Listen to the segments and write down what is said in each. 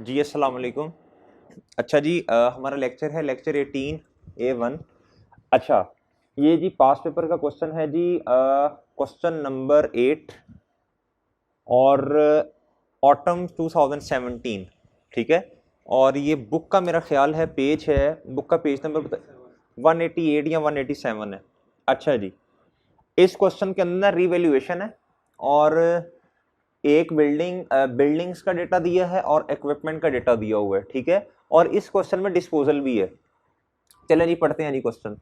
जी अस्सलाम वालेकुम। अच्छा जी, हमारा लेक्चर है लेक्चर 18A1। अच्छा, ये जी पास पेपर का क्वेश्चन है जी, क्वेश्चन नंबर 8 और ऑटम 2017, ठीक है। और ये बुक का मेरा ख्याल है पेज है, बुक का पेज नंबर 188 या 187 है। अच्छा जी, इस क्वेश्चन के अंदर रिवैल्यूएशन है और एक बिल्डिंग्स का डेटा दिया है और इक्विपमेंट का डेटा दिया हुआ है, ठीक है। और इस क्वेश्चन में डिस्पोजल भी है। चलिए जी पढ़ते हैं जी क्वेश्चन।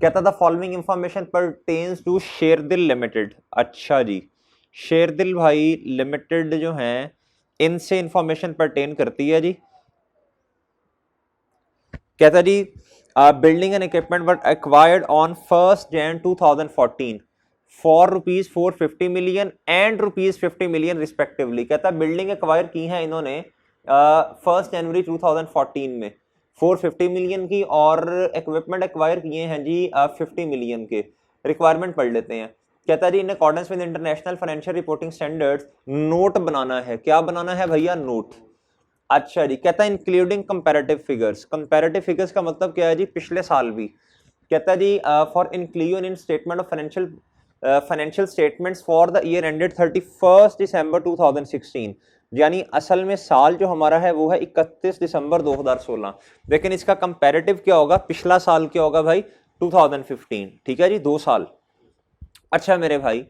कहता था following information pertains to Sherdil limited. अच्छा जी, शेरदिल भाई लिमिटेड जो है इनसे इंफॉर्मेशन परटेन करती है जी। कहता जी building and equipment were acquired on 1 Jan 2014 for ₹450 million and ₹50 million respectively. कहता बिल्डिंग एक्वायर की है इन्होंने 1 जनवरी 2014 में 450 मिलियन की और इक्विपमेंट एक्वायर किए हैं जी 50 मिलियन के। रिक्वायरमेंट पढ़ लेते हैं। कहता जी in accordance with international financial reporting standards note बनाना है। क्या बनाना है भैया? नोट। अच्छा जी, कहता है including comparative figures. Comparative figures का मतलब क्या है जी? पिछले साल भी। कहता है जी for inclusion in statement of financial statements for the year ended 31 December 2016। यानी असल में साल जो हमारा है वो है 31 दिसंबर 2016, लेकिन इसका कंपैरेटिव क्या होगा? पिछला साल क्या होगा भाई? 2015, ठीक है जी, 2 साल। अच्छा मेरे भाई,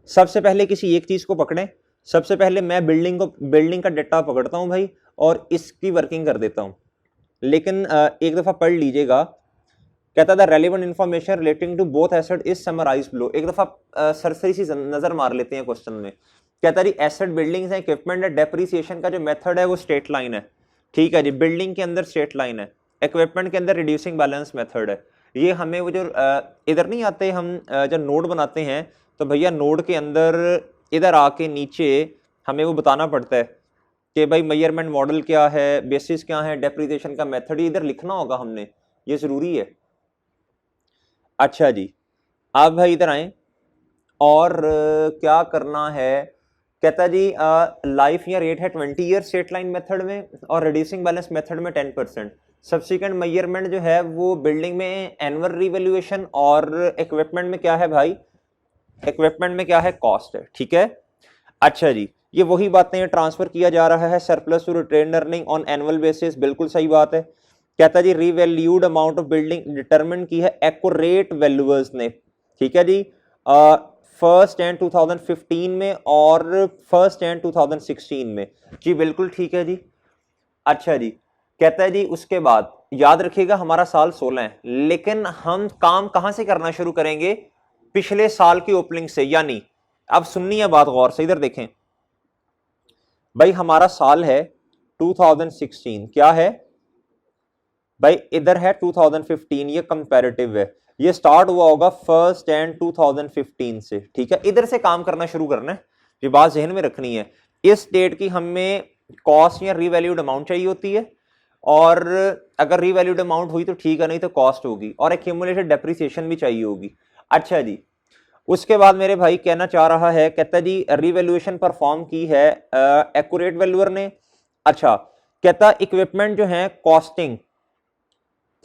सबसे पहले किसी एक चीज को पकड़ें। सबसे पहले मैं बिल्डिंग का डेटा पकड़ता हूं भाई और इसकी वर्किंग कर देता हूं। लेकिन एक दफा पढ़ लीजिएगा। कहता था relevant information relating to both asset is summarise below. एक दफा सरसरी सी नजर मार लेते हैं क्वेश्चन में। कहता है एसेट बिल्डिंग्स है, इक्विपमेंट है, डेप्रिसिएशन का जो मेथड है वो स्ट्रेट लाइन है, ठीक है जी। बिल्डिंग के अंदर स्ट्रेट लाइन है, इक्विपमेंट के अंदर रिड्यूसिंग बैलेंस मेथड है। ये हमें वो जो इधर नहीं आते, हम जब नोड बनाते हैं तो भैया नोड के अंदर इधर आके नीचे हमें वो बताना पड़ता है कि भाई मेजरमेंट मॉडल क्या है, बेसिस क्या है, डेप्रिसिएशन का मेथड इधर लिखना होगा हमने, ये जरूरी है। अच्छा जी, आप भाई इधर आए और क्या करना है। कहता जी लाइफ या रेट है 20 ईयर स्ट्रेट लाइन मेथड में और रिड्यूसिंग बैलेंस मेथड में 10%। सब्सिक्वेंट मेजरमेंट जो है वो बिल्डिंग में एनुअल रिवैल्यूएशन और इक्विपमेंट में क्या है भाई? इक्विपमेंट में क्या है? कॉस्ट है, ठीक है। अच्छा जी, ये वही बातें हैं, ट्रांसफर किया जा रहा है surplus to retain earning on annual basis, बिल्कुल सही बात है। कहता जी revalued amount of building determine की है एक्यूरेट वैल्यूअर्स ने, ठीक है जी। 1 Jan 2015 में और 1 Jan 2016 में जी, बिल्कुल ठीक है जी। अच्छा जी, कहता है जी उसके बाद याद रखिएगा हमारा साल 16 है, लेकिन हम काम कहां से करना शुरू करेंगे? पिछले साल की ओपनिंग से। यानी अब सुननी है बात गौर से, इधर देखें भाई, हमारा साल है 2016, क्या है भाई? इधर है 2015, ये कंपैरेटिव है। ये स्टार्ट हुआ होगा 1 Jan 2015 से, ठीक है। इधर से काम करना शुरू करना है, ये बात जहन में रखनी है। इस डेट की हमें कॉस्ट या रीवैल्यूड अमाउंट चाहिए होती है, और अगर रीवैल्यूड अमाउंट हुई तो ठीक है, नहीं तो कॉस्ट होगी, और एक्यूमुलेटेड डेप्रिसिएशन भी चाहिए होगी। अच्छा जी, उसके बाद मेरे भाई कहना चाह रहा है, कहता जी रिवैल्यूएशन परफॉर्म की है एक्यूरेट वैल्यूअर ने। अच्छा, कहता इक्विपमेंट जो है कॉस्टिंग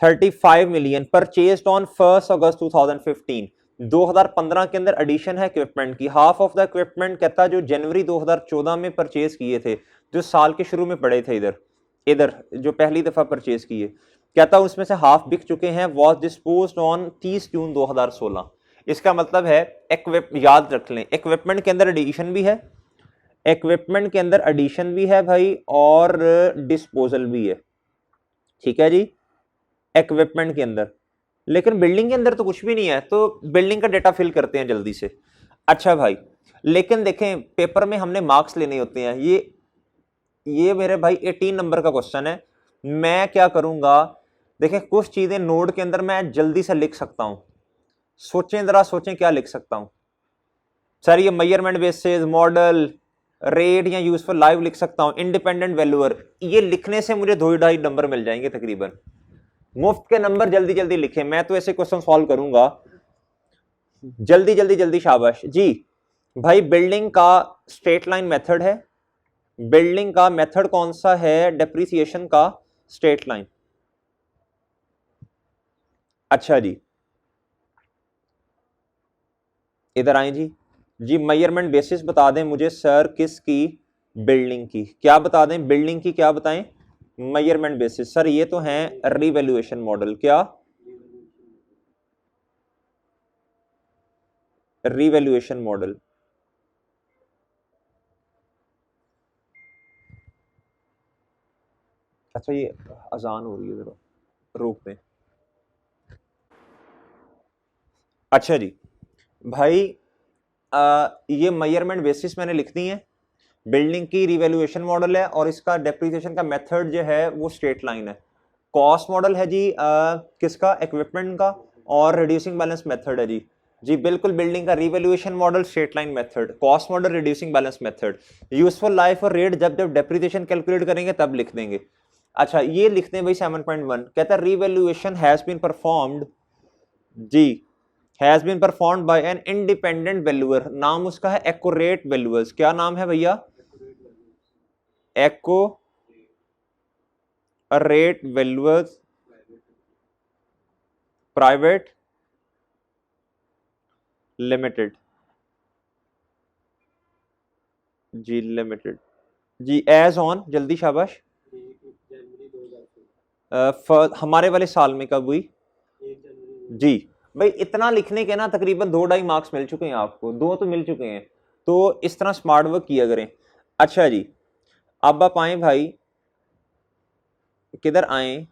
35 मिलियन परचेज्ड ऑन 1 अगस्त 2015। 2015 के अंदर एडिशन है इक्विपमेंट की। हाफ ऑफ द इक्विपमेंट कहता जो जनवरी 2014 में परचेज किए थे, जो साल के शुरू में पड़े थे, इधर इधर जो पहली दफा परचेज किए, कहता उसमें से हाफ बिक चुके हैं। वॉज डिस्पोज्ड ऑन 30 जून 2016। इसका मतलब है याद रख लें, इक्विपमेंट के अंदर एडिशन भी है, इक्विपमेंट के अंदर एडिशन भी है भाई, और डिस्पोजल भी है, ठीक है जी, इक्विपमेंट के अंदर। लेकिन बिल्डिंग के अंदर तो कुछ भी नहीं है, तो बिल्डिंग का डेटा फिल करते हैं जल्दी से। अच्छा भाई, लेकिन देखें पेपर में हमने मार्क्स लेने होते हैं। ये मेरे भाई 18 नंबर का क्वेश्चन है। मैं क्या करूंगा, देखें कुछ चीजें नोड के अंदर मैं जल्दी से लिख सकता हूं। सोचें जरा, सोचें क्या लिख सकता हूं सर? ये मेजरमेंट बेसिस, मॉडल, रेट या यूजफुल लाइव लिख सकता हूं, इंडिपेंडेंट वैल्यूअर। ये लिखने से मुझे 2-2.5 नंबर मिल जाएंगे तकरीबन। मुफ्त के नंबर जल्दी जल्दी लिखें, मैं तो ऐसे क्वेश्चन सॉल्व करूंगा। जल्दी जल्दी जल्दी, शाबाश जी। भाई बिल्डिंग का स्ट्रेट लाइन मेथड है, बिल्डिंग का मेथड कौन सा है डेप्रिसिएशन का? Straight line. अच्छा जी, इधर आए जी। जी मेजरमेंट बेसिस बता दें मुझे सर, किसकी? बिल्डिंग की। क्या बता दें? बिल्डिंग की क्या बताएं? Measurement basis. सर ये तो है रिवैल्यूएशन मॉडल। क्या? Revaluation model. अच्छा ये अजान हो रही है, जरा रोक दें। अच्छा जी भाई, ये मेजरमेंट बेसिस मैंने लिख दी है। बिल्डिंग की रिवैल्यूएशन मॉडल है और इसका डेप्रिसिएशन का मेथड जो है वो स्ट्रेट लाइन है। कॉस्ट मॉडल है जी किसका? इक्विपमेंट का। और रिड्यूसिंग बैलेंस मेथड है जी। जी बिल्कुल, बिल्डिंग का revaluation model, straight line method, cost model, reducing balance method. Useful life और रेट जब जब डेप्रिसिएशन कैलकुलेट करेंगे तब लिख देंगे। अच्छा ये लिखते हैं भाई 7.1, कहता है रिवैल्यूएशन हैज बीन परफॉर्म्ड जी, has been performed by an independent valuer. नाम उसका है एक्यूरेट वैल्यूअर्स। क्या नाम है भैया? Accurate valuers private limited. जी लिमिटेड। जी एज ऑन, जल्दी शाबाश। हमारे वाले साल में कब हुई? जी भाई, इतना लिखने के ना तकरीबन 2-2.5 मार्क्स मिल चुके हैं आपको, 2 तो मिल चुके हैं। तो इस तरह स्मार्ट वर्क किया करें। अच्छा जी, अब आप आए भाई, किधर आए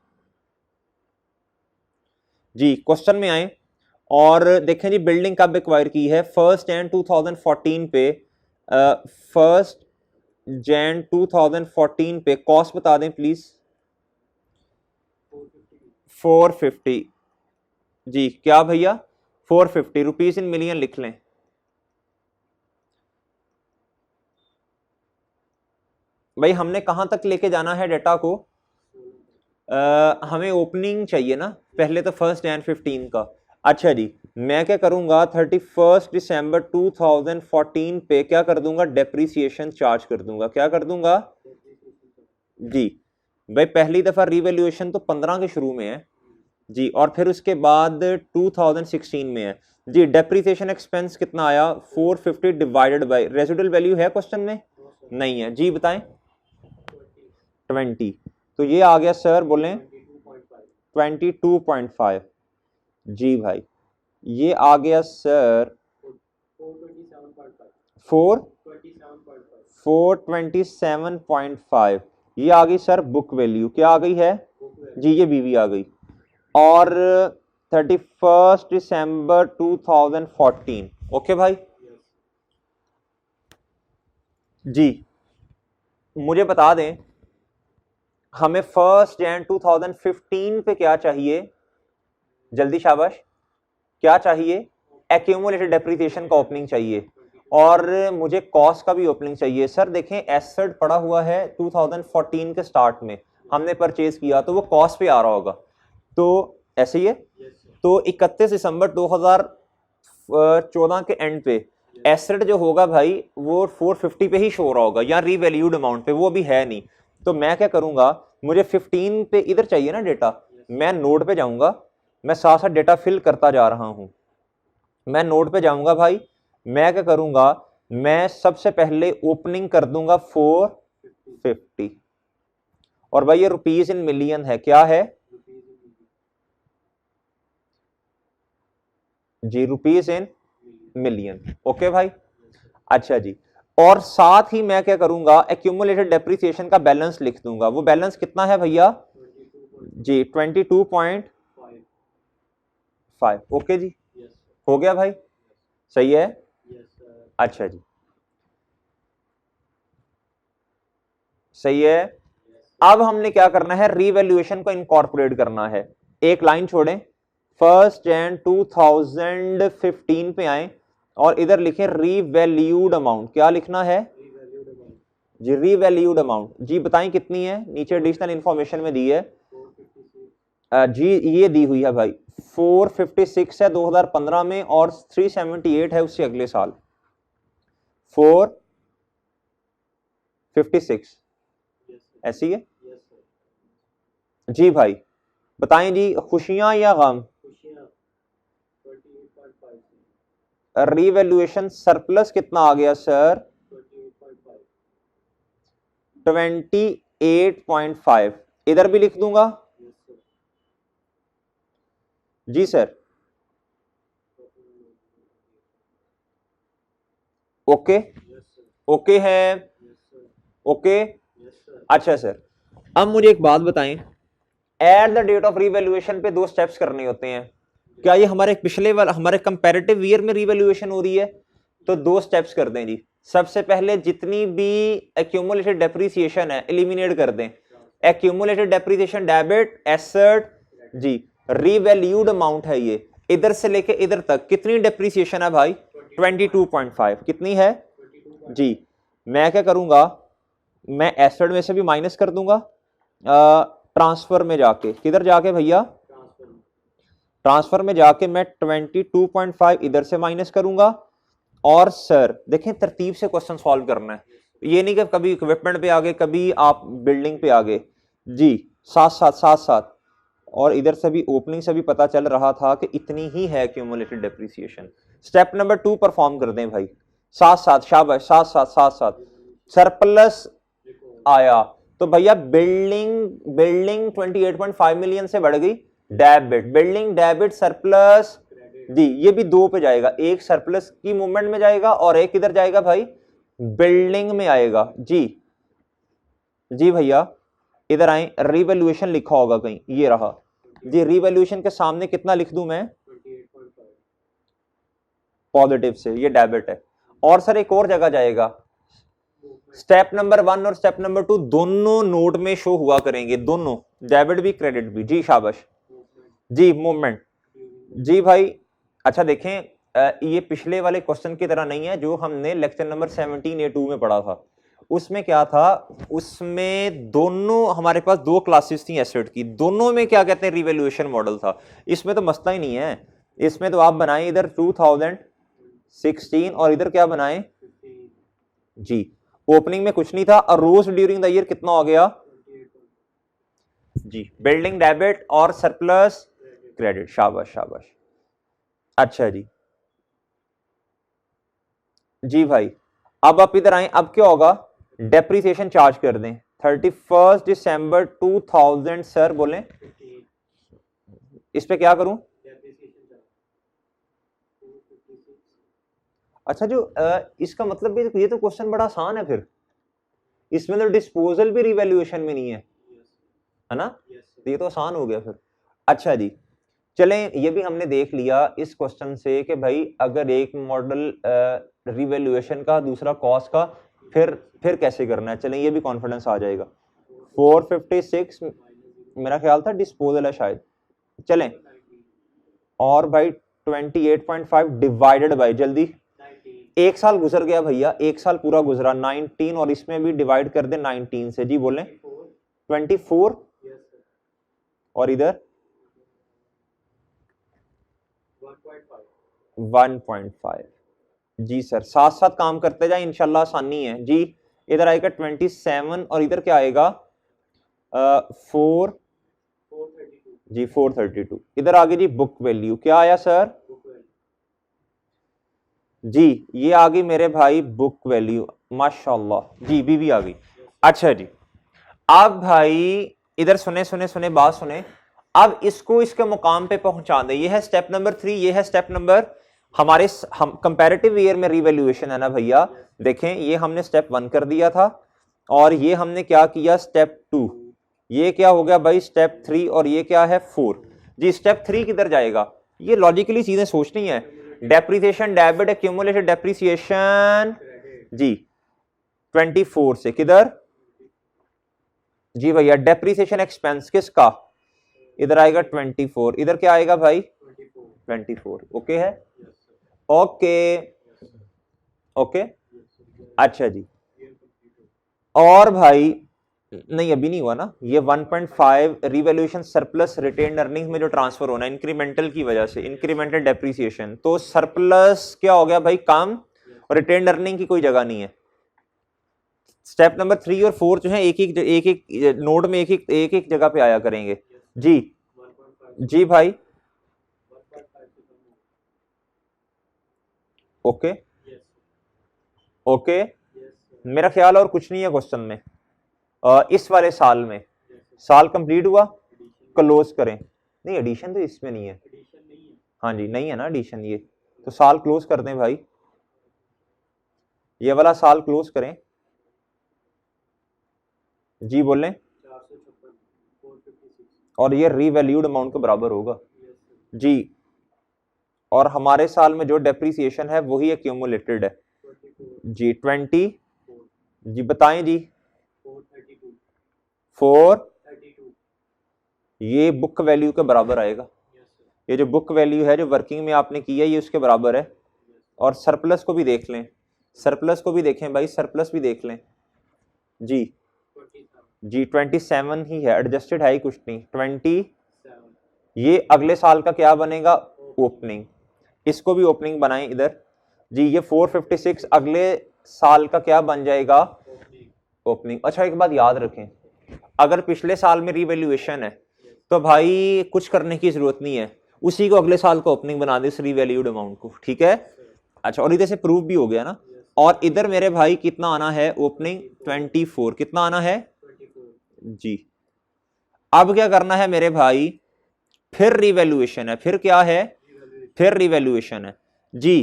जी, क्वेश्चन में आए और देखें जी बिल्डिंग कब एक्वायर की है? 1 जैन 2014 पे। 1 जैन 2014 पे। कॉस्ट बता दें प्लीज। 450। जी क्या भैया? 450 रुपीज इन मिलियन लिख लें। भाई हमने कहां तक लेके जाना है डेटा को? हमें ओपनिंग चाहिए ना पहले, तो 1 जैन 2015 का। अच्छा जी, मैं क्या करूंगा 31 दिसंबर 2014 पे क्या कर दूंगा? डेप्रिसिएशन चार्ज कर दूंगा। क्या कर दूंगा? जी भाई, पहली दफा रिवैल्यूएशन तो 15 के शुरू में है जी, और फिर उसके बाद 2016 में है जी। डेप्रिसिएशन एक्सपेंस कितना आया? 450 डिवाइडेड बाय रेजिडुअल वैल्यू है क्वेश्चन में? नहीं है जी, बताएं। 20। तो ये आ गया सर, बोलें। 22.5। जी भाई, ये आ गया सर 427.5। ये आ गई सर बुक वैल्यू। क्या आ गई है जी? ये बीवी आ गई। और 31 दिसंबर 2014। ओके भाई जी, मुझे बता दें हमें 1 जैन 2015 पे क्या चाहिए? जल्दी शाबाश। क्या चाहिए? एक्यूमुलेटेड डेप्रिसिएशन का ओपनिंग चाहिए और मुझे कॉस्ट का भी ओपनिंग चाहिए। सर देखें एसेट पड़ा हुआ है 2014 के स्टार्ट में, हमने परचेज किया तो वो कॉस्ट पे आ रहा होगा। तो ऐसे ही है। तो 31 दिसंबर 2014 के एंड पे एसेट जो होगा भाई वो 450 पे ही शो हो रहा होगा या रीवैल्यूड अमाउंट पे, वो अभी है नहीं। तो मैं क्या करूंगा, मुझे 15 पे इधर चाहिए ना डेटा, मैं नोड पे जाऊंगा, मैं साथ साथ डेटा फिल करता जा रहा हूं। मैं नोड पे जाऊंगा भाई, मैं क्या करूंगा, मैं सबसे पहले ओपनिंग कर दूंगा 450। और भाई ये रुपीज इन मिलियन है। क्या है जी? Rupees in million. ओके भाई। अच्छा जी, और साथ ही मैं क्या करूंगा, एक्यूमुलेटेड डेप्रिसिएशन का बैलेंस लिख दूंगा। वो बैलेंस कितना है भैया? जी 22.5। ओके जी, हो गया भाई, सही है। अच्छा जी, सही है। अब हमने क्या करना है, रीवैल्यूएशन को इनकॉर्पोरेट करना है। एक लाइन छोड़ें, 1 जैन 2015 पे आए और इधर लिखें रीवैल्यूड अमाउंट। क्या लिखना है जी? Revalued amount. जी बताएं कितनी है? नीचे एडिशनल इंफॉर्मेशन में दी है जी, ये दी हुई है भाई 456 है 2015 में और 378 है उससे अगले साल। 56 ऐसी है जी भाई। बताएं जी, खुशियां या गम? रीवैल्यूएशन सरप्लस कितना आ गया सर? 28.5। इधर भी लिख दूंगा जी सर। ओके ओके है ओके। अच्छा सर, अब मुझे एक बात बताएं, at the date of revaluation पे 2 स्टेप्स करने होते हैं। क्या ये हमारे पिछले वाला हमारे कंपैरेटिव ईयर में रीवैल्यूएशन हो रही है? तो 2 स्टेप्स कर दें जी। सबसे पहले जितनी भी एक्यूमुलेटेड डेप्रिसिएशन है एलिमिनेट कर दें। एक्यूमुलेटेड डेप्रिसिएशन डेबिट एसेट जी, रीवैल्यूड अमाउंट है ये। इधर से लेके इधर तक कितनी डेप्रिसिएशन है भाई? 22.5। कितनी है जी? मैं क्या करूंगा, मैं एसेट में से भी माइनस कर दूंगा ट्रांसफर में जाके। किधर जाके भैया? ट्रांसफर में जाके मैं 22.5 इधर से माइनस करूंगा। और सर देखें, तरतीब से क्वेश्चन सॉल्व करना है, ये नहीं कि कभी इक्विपमेंट पे आ गए कभी आप बिल्डिंग पे आ गए जी, साथ साथ साथ साथ। और इधर से भी ओपनिंग से भी पता चल रहा था कि इतनी ही है cumulated depreciation. Step number 2 perform कर दें भाई, साथ साथ, शाबाश, साथ साथ साथ साथ। सरप्लस आया तो भैया बिल्डिंग 28.5 मिलियन से बढ़ गई डेबिट, बिल्डिंग डेबिट सरप्लस जी। ये भी 2 पे जाएगा, एक सरप्लस की मूवमेंट में जाएगा और एक किधर जाएगा भाई? बिल्डिंग में आएगा जी। जी भैया इधर आए, रिवैल्यूएशन लिखा होगा कहीं, ये रहा जी। रिवैल्यूएशन के सामने कितना लिख दूं मैं? पॉजिटिव से, ये डेबिट है। और सर एक और जगह जाएगा, स्टेप नंबर 1 और स्टेप नंबर 2 दोनों नोट में शो हुआ करेंगे, दोनों, डेबिट भी क्रेडिट भी जी। शाबाश जी, मूवमेंट जी भाई। अच्छा देखें, ये पिछले वाले क्वेश्चन की तरह नहीं है जो हमने लेक्चर नंबर 17A2 में पढ़ा था। उसमें क्या था, उसमें दोनों हमारे पास 2 क्लासेस थी एसेट की, दोनों में क्या कहते हैं रिवैल्यूएशन मॉडल था। इसमें तो मसला ही नहीं है, इसमें तो आप बनाएं इधर 2016 और इधर क्या बनाएं जी। ओपनिंग में कुछ नहीं था, और रोज ड्यूरिंग द ईयर कितना हो गया जी? बिल्डिंग डेबिट और सरप्लस क्रेडिट। शाबाश शाबाश। अच्छा जी जी भाई, अब आप इधर आए, अब क्या होगा? डेप्रिसिएशन चार्ज कर दें 31 दिसंबर 2000 सर बोलें, इस पे क्या करूं? अच्छा जो इसका मतलब भी, ये तो क्वेश्चन बड़ा आसान है फिर, इसमें तो डिस्पोजल भी रिवैल्यूएशन में नहीं है, है ना? तो ये तो आसान हो गया फिर। अच्छा जी, चलें, ये भी हमने देख लिया इस क्वेश्चन से कि भाई अगर एक मॉडल रिवैल्यूएशन का, दूसरा कॉस्ट का, फिर कैसे करना है। चलें, ये भी कॉन्फिडेंस आ जाएगा। 456 मेरा ख्याल था डिस्पोजल है शायद। चलें, और भाई 28.5 डिवाइडेड बाय, जल्दी, 1 साल गुजर गया भैया, 1 साल पूरा गुजरा, 19, और इसमें भी डिवाइड कर दे 19 से जी। बोलें 24 और इधर 1.5 जी सर। साथ साथ काम करते जाए, इंशाल्लाह आसानी है जी। इधर आएगा 27 और इधर क्या आएगा 4 जी 432। इधर आगे जी बुक वैल्यू क्या आया सर जी? ये आ गई मेरे भाई बुक वैल्यू, माशाल्लाह जी, बीवी आ गई। अच्छा जी, अब भाई इधर सुने सुने सुने बात सुने, अब इसको इसके मुकाम पे पहुंचा दे। ये है स्टेप नंबर 3, ये है स्टेप नंबर, हमारे हम कंपैरेटिव ईयर में रिवैल्यूएशन है ना भैया। देखें, ये हमने स्टेप 1 कर दिया था, और ये हमने क्या किया स्टेप 2, ये क्या हो गया भाई स्टेप 3, और ये क्या है 4 जी। स्टेप 3 किधर जाएगा? ये लॉजिकली चीजें सोचनी है। डेप्रिसिएशन डेबिट एक्यूमुलेटेड डेप्रिसिएशन जी 24 से किधर जी भैया? डेप्रिसिएशन एक्सपेंस किसका? इधर आएगा 24, इधर क्या आएगा भाई 24। ओके है, ओके ओके। अच्छा जी, और भाई नहीं अभी नहीं हुआ ना, ये 1.5 रिवैल्यूएशन सरप्लस रिटेन्ड अर्निंग्स में जो ट्रांसफर होना है इंक्रीमेंटल की वजह से, इंक्रीमेंटल डेप्रिसिएशन, तो सरप्लस क्या हो गया भाई कम, और रिटेन्ड अर्निंग की कोई जगह नहीं है। स्टेप नंबर 3 और 4 जो है एक एक नोड में एक एक जगह पे आया करेंगे। जी जी भाई, ओके ओके। मेरा ख्याल और कुछ नहीं है क्वेश्चन में। इस वाले साल में साल कंप्लीट हुआ, क्लोज करें। नहीं, एडिशन तो इसमें नहीं है। हाँ जी, नहीं है ना एडिशन, ये तो साल क्लोज कर दें भाई, ये वाला साल क्लोज करें। जी बोलें। और ये रीवैल्यूड अमाउंट के बराबर होगा जी। और हमारे साल में जो डेप्रिसिएशन है वही एक्यूमुलेटेड है जी। 20 जी बताएं जी। 4 ये बुक वैल्यू के बराबर आएगा। ये जो बुक वैल्यू है जो वर्किंग में आपने की है ये उसके बराबर है। और सरप्लस को भी देख लें, सरप्लस को भी देखें भाई, सरप्लस भी देख लें जी। जी 27 ही है, एडजस्टेड है ही कुछ नहीं। 20 ये अगले साल का क्या बनेगा, ओपनिंग। इसको भी ओपनिंग बनाएं इधर जी। ये 456 अगले साल का क्या बन जाएगा, ओपनिंग। अच्छा एक बात याद रखें, अगर पिछले साल में रिवैल्यूएशन है तो भाई कुछ करने की जरूरत नहीं है, उसी को अगले साल का ओपनिंग बना दे, इस रिवैल्यूड अमाउंट को, ठीक है। अच्छा, और इधर से प्रूफ भी हो गया ना। और इधर मेरे भाई कितना आना है, ओपनिंग 24, कितना आना है जी। अब क्या करना है मेरे भाई, फिर रिवैल्यूएशन है, फिर क्या है, फिर रिवैल्यूएशन है जी।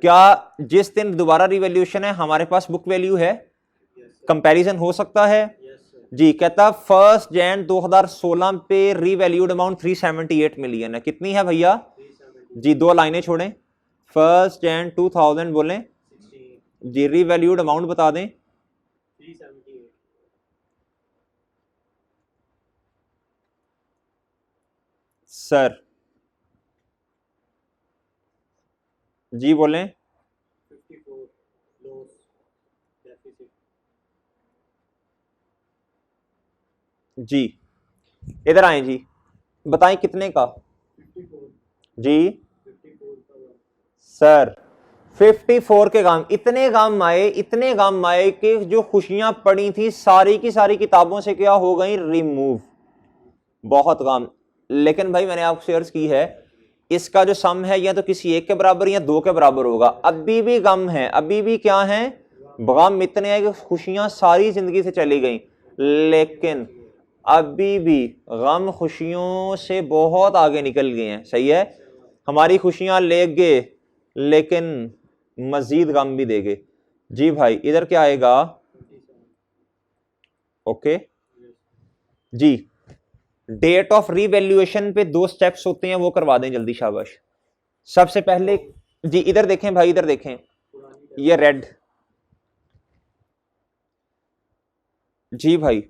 क्या जिस दिन दोबारा रिवैल्यूएशन है हमारे पास बुक वैल्यू है, कंपैरिजन हो सकता है जी। कहता 1 जनवरी 2016 पे रीवैल्यूड अमाउंट 378 मिलियन है। कितनी है भैया जी, 2 लाइनें छोड़ें। 1 जनवरी 2000 बोलें जी, रीवैल्यूड अमाउंट बता दें। सर जी बोलें। जी इधर आए जी, बताएं कितने का जी। सर 54 के गाम, इतने गाम आए, इतने गाम आए कि जो खुशियां पड़ी थी सारी की सारी किताबों से क्या हो गई, रिमूव। बहुत गाम। लेकिन भाई मैंने आपसे अर्ज की है, इसका जो सम है या तो किसी एक के बराबर या 2 के बराबर होगा। अभी भी गम है, अभी भी क्या है, गम इतने हैं कि खुशियां सारी जिंदगी से चली गई, लेकिन अभी भी गम खुशियों से बहुत आगे निकल गए हैं। सही है, हमारी खुशियां ले गए लेकिन मजीद गम भी देंगे जी। भाई इधर क्या आएगा, ओके जी। डेट ऑफ रीवैल्यूएशन पे 2 स्टेप्स होते हैं, वो करवा दें जल्दी, शाबाश। सबसे पहले जी इधर देखें भाई, इधर देखें, ये रेड जी भाई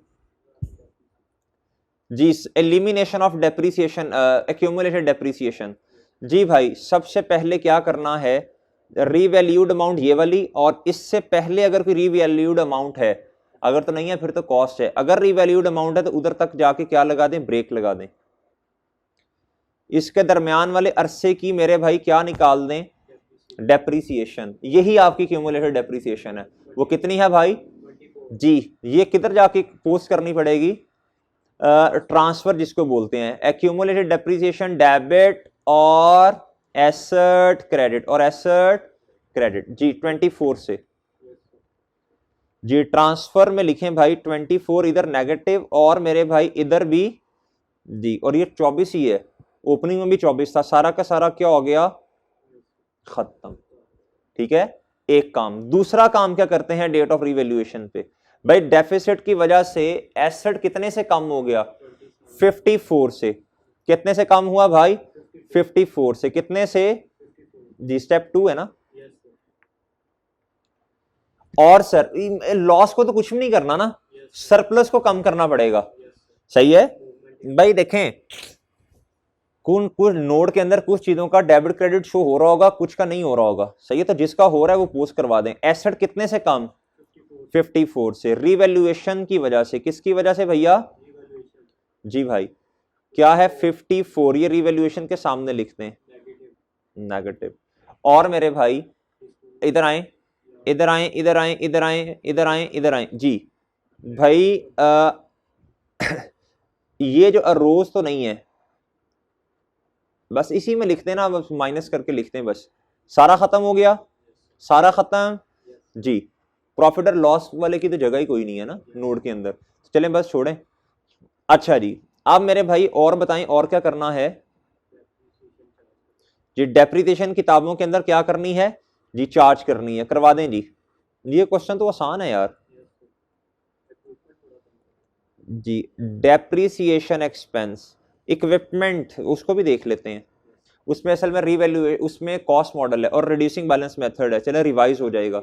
जी। Elimination of depreciation, accumulated depreciation जी भाई। सबसे पहले क्या करना है, रीवैल्यूड अमाउंट ये वाली, और इससे पहले अगर कोई रीवैल्यूड अमाउंट है, अगर तो नहीं है फिर तो कॉस्ट है। अगर रीवैल्यूड अमाउंट है तो उधर तक जाके क्या लगा दें, ब्रेक लगा दें। इसके दरमियान वाले अरसे की मेरे भाई क्या निकाल दें, डेप्रिसिएशन। यही आपकी क्यूमुलेटेड डेप्रिसिएशन है। वो कितनी है भाई जी, ये किधर जाके पोस्ट करनी पड़ेगी, ट्रांसफर जिसको बोलते हैं, एक्यूमुलेटेड डेप्रिसिएशन डेबिट और एसेट क्रेडिट, और एसेट क्रेडिट जी 24 से जी। ट्रांसफर में लिखें भाई 24, इधर नेगेटिव और मेरे भाई इधर भी जी, और ये 24 ही है, ओपनिंग में भी 24 था, सारा का सारा क्या हो गया, खत्म। ठीक है, एक काम। दूसरा काम क्या करते हैं डेट ऑफ रिवैल्यूएशन पे, भाई डेफिसिट की वजह से एसेट कितने से कम हो गया, 54 से। कितने से कम हुआ भाई, 54 से। कितने से जी, स्टेप 2 है ना। और सर लॉस को तो कुछ भी नहीं करना ना, सरप्लस को कम करना पड़ेगा। सही है भाई। देखें कुछ नोड के अंदर कुछ चीजों का डेबिट क्रेडिट शो हो रहा होगा, कुछ का नहीं हो रहा होगा। सही है, तो जिसका हो रहा है वो पोस्ट करवा दें। एसेट कितने से कम, 54 से। रिवैल्यूएशन की वजह से, किसकी वजह से भैया जी भाई, क्या है 54, ये रिवैल्यूएशन के सामने लिखते हैं नेगेटिव। और मेरे भाई इधर आए इधर आए इधर आए इधर आए इधर आए इधर आए जी भाई। ये जो अरोज तो नहीं है, बस इसी में लिखते हैं ना, बस माइनस करके लिखते हैं, बस सारा खत्म हो गया, सारा खत्म जी। प्रॉफिट और लॉस वाले की तो जगह ही कोई नहीं है ना नोड के अंदर, चलें बस छोड़ें। अच्छा जी, अब मेरे भाई और बताएं और क्या करना है जी। डेप्रिसिएशन किताबों के अंदर क्या करनी है जी, चार्ज करनी है, करवा दें जी। ये क्वेश्चन तो आसान है यार जी। डेप्रिसिएशन एक्सपेंस इक्विपमेंट उसको भी देख लेते हैं, उसमें असल में रीवैल्यू, उसमें कॉस्ट मॉडल है और रिड्यूसिंग बैलेंस मेथड है, चलो रिवाइज हो जाएगा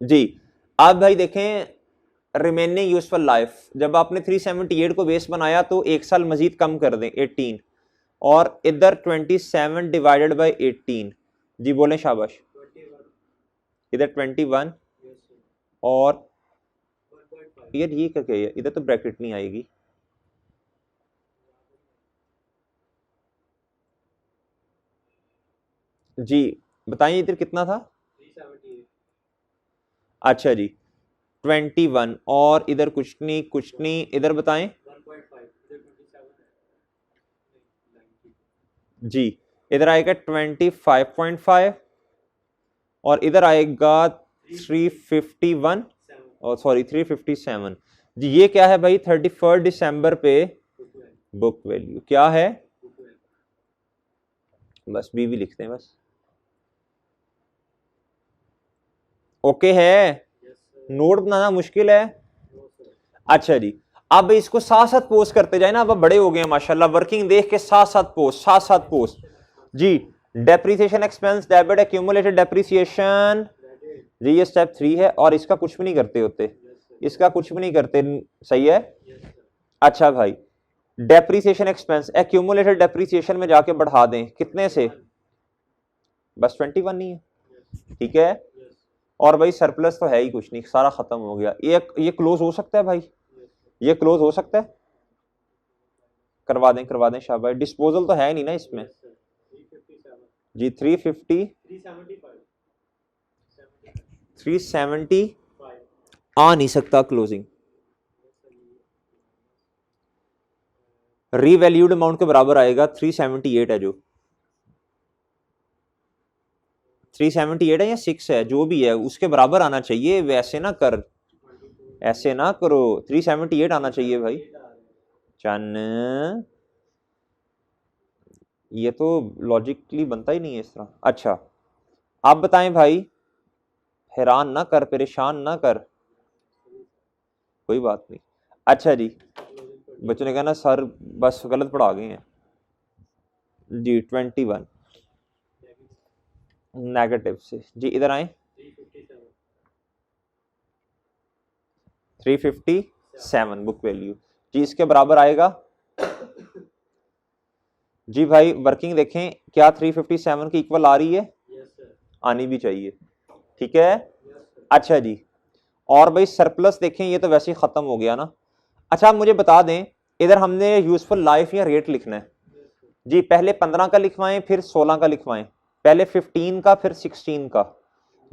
जी। आप भाई देखें रिमेनिंग यूजफुल लाइफ, जब आपने 378 को बेस बनाया तो एक साल मजीद कम कर दें 18, और इधर 27 डिवाइडेड बाय 18 जी, बोलें शाबाश। इधर 21 और यार ये क्या है, इधर तो ब्रैकेट नहीं आएगी जी, बताइए इधर कितना था। अच्छा जी 21 और इधर कुछ नहीं कुछ नहीं, इधर बताएं जी। इधर आएगा 25.5 और इधर आएगा 351 और सॉरी 357 जी। ये क्या है भाई, 31 दिसंबर पे बुक वैल्यू क्या है, बस बीवी लिखते हैं बस। ओके है, नोट बनाना मुश्किल है। अच्छा जी, अब इसको साथ साथ पोस्ट करते जाए ना, अब बड़े हो गए माशाल्लाह, वर्किंग देख के साथ साथ पोस्ट जी। Depreciation expense debit accumulated depreciation जी, ये स्टेप 3 है और इसका कुछ भी नहीं करते होते, इसका कुछ भी नहीं करते, सही है। अच्छा भाई, डेप्रिसिएशन एक्सपेंस एक्यूमुलेटेड डेप्रिसिएशन में जाके बढ़ा दें कितने से, बस 21 नहीं है, ठीक है। और भाई सरप्लस तो है ही कुछ नहीं, सारा खत्म हो गया। ये क्लोज हो सकता है भाई, ये क्लोज हो सकता है, करवा दें शाबाश। डिस्पोजल तो है ही नहीं ना इसमें जी। 350 370 आ नहीं सकता क्लोजिंग, रीवैल्यूड अमाउंट के बराबर आएगा, 378 है जो, 378 है या 6 है जो भी है उसके बराबर आना चाहिए, वैसे ना कर, ऐसे ना करो, 378 आना चाहिए भाई। चन ये तो लॉजिकली बनता ही नहीं है इस तरह। अच्छा आप बताएं भाई, हैरान ना कर, परेशान ना कर, कोई बात नहीं। अच्छा जी, बच्चों ने कहा ना सर बस गलत पढ़ा गए हैं जी। 21 नेगेटिव से जी, इधर आए 357 बुक वैल्यू जी, इसके बराबर आएगा जी। भाई वर्किंग देखें क्या 357 की इक्वल आ रही है, आनी भी चाहिए, ठीक है। अच्छा जी, और भाई सरप्लस देखें, ये तो वैसे ही खत्म हो गया ना। अच्छा आप मुझे बता दें, इधर हमने यूजफुल लाइफ या रेट लिखना है जी, पहले 15 का लिखवाएं फिर 16 का लिखवाएं, पहले 15 का फिर 16 का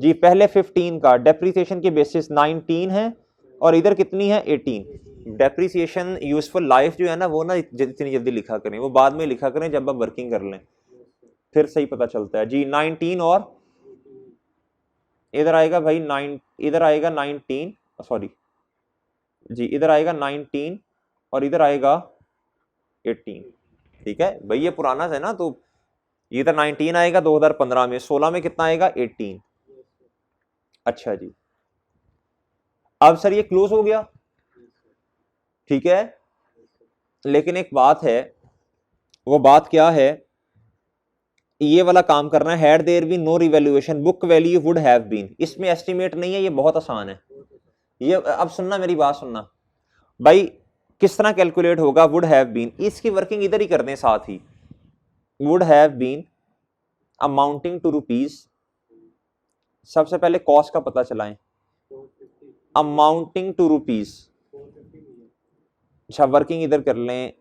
जी। पहले 15 का डेप्रिसिएशन की बेसिस 19 है और इधर कितनी है 18। डेप्रिसिएशन यूजफुल लाइफ जो है ना वो ना जितनी जल्दी लिखा करें, वो बाद में लिखा करें जब आप वर्किंग कर लें, फिर सही पता चलता है जी। 19 और इधर आएगा भाई 9, इधर आएगा 19 सॉरी जी, इधर आएगा 19 और इधर आएगा 18, ठीक है भाई। ये पुराना है ना, तो इधर 19 आएगा 2015 में, 16 में कितना आएगा 18। अच्छा जी, अब सर ये क्लोज हो गया, ठीक है। लेकिन एक बात है, वो बात क्या है, ये वाला काम करना है, had there been no revaluation book value would have been, इसमें एस्टिमेट नहीं है, ये बहुत आसान है। ये अब सुनना, मेरी बात सुनना भाई, किस तरह कैलकुलेट होगा वुड हैव बीन, इसकी वर्किंग इधर ही कर दें साथ ही। Would have been amounting to rupees, सबसे पहले कॉस्ट का पता चलाएं, अमाउंटिंग टू रुपीज। अच्छा वर्किंग इधर कर लें,